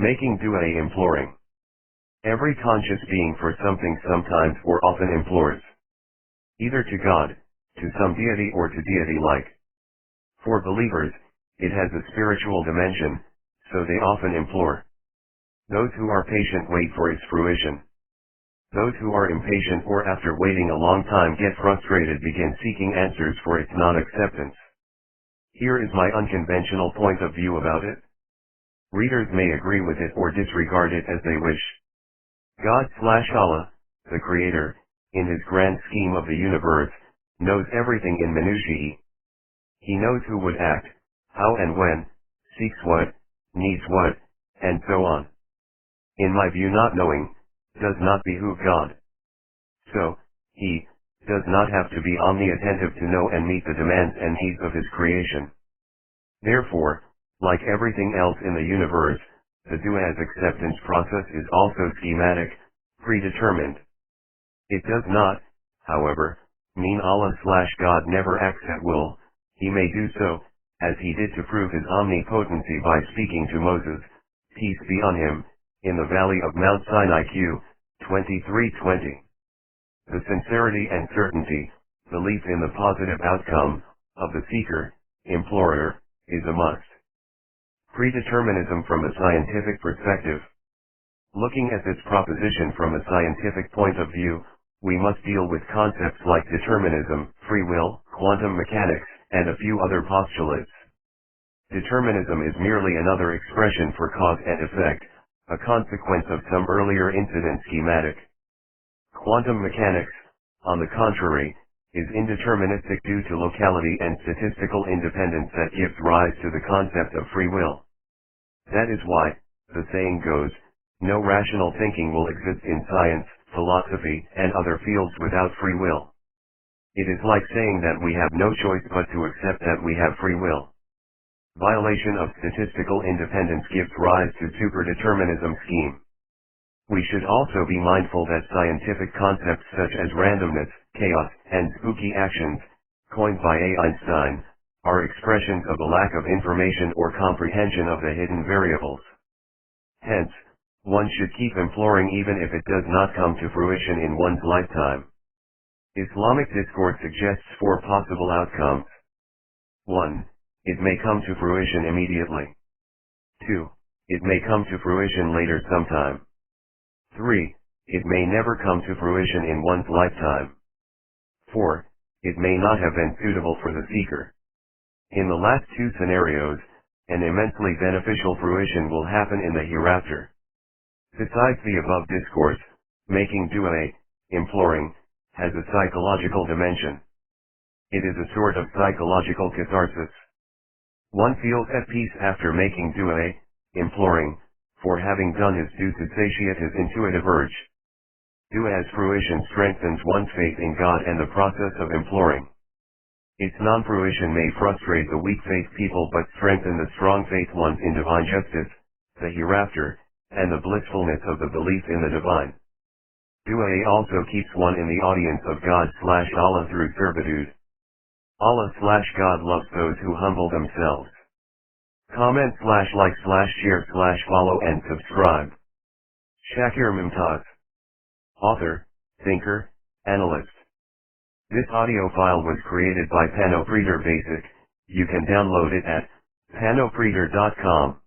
Making dua imploring. Every conscious being for something sometimes or often implores. Either to God, to some deity or to deity-like. For believers, it has a spiritual dimension, so they often implore. Those who are patient wait for its fruition. Those who are impatient or after waiting a long time get frustrated begin seeking answers for its non-acceptance. Here is my unconventional point of view about it. Readers may agree with it or disregard it as they wish. God/Allah, the Creator, in his grand scheme of the universe, knows everything in minutiae. He knows who would act, how and when, seeks what, needs what, and so on. In my view, not knowing does not behoove God. So, he does not have to be omni-attentive to know and meet the demands and needs of his creation. Therefore, like everything else in the universe, the dua's acceptance process is also schematic, predetermined. It does not, however, mean Allah/God never acts at will. He may do so, as he did to prove his omnipotency by speaking to Moses, peace be on him, in the valley of Mount Sinai Q. 23:20. The sincerity and certainty, belief in the positive outcome, of the seeker, implorer, is a must. Predeterminism from a scientific perspective. Looking at this proposition from a scientific point of view, we must deal with concepts like determinism, free will, quantum mechanics, and a few other postulates. Determinism is merely another expression for cause and effect, a consequence of some earlier incident schematic. Quantum mechanics, on the contrary, is indeterministic due to locality and statistical independence that gives rise to the concept of free will. That is why, the saying goes, no rational thinking will exist in science, philosophy, and other fields without free will. It is like saying that we have no choice but to accept that we have free will. Violation of statistical independence gives rise to super-determinism scheme. We should also be mindful that scientific concepts such as randomness, chaos, and spooky actions, coined by A. Einstein, are expressions of a lack of information or comprehension of the hidden variables. Hence, one should keep imploring even if it does not come to fruition in one's lifetime. Islamic discourse suggests 4 possible outcomes. 1. It may come to fruition immediately. 2. It may come to fruition later sometime. 3. It may never come to fruition in one's lifetime. 4. It may not have been suitable for the seeker. In the last 2 scenarios, an immensely beneficial fruition will happen in the hereafter. Besides the above discourse, making dua, imploring, has a psychological dimension. It is a sort of psychological catharsis. One feels at peace after making dua, imploring, for having done his due to satiate his intuitive urge. Dua's fruition strengthens one's faith in God and the process of imploring. Its non-fruition may frustrate the weak faith people but strengthen the strong faith ones in divine justice, the hereafter, and the blissfulness of the belief in the divine. Dua also keeps one in the audience of God/Allah through servitude. Allah/God loves those who humble themselves. Comment/like/share/follow and subscribe. Shakir Mumtaz. Author, thinker, analyst. This audio file was created by Panopreader Basic. You can download it at panopreader.com.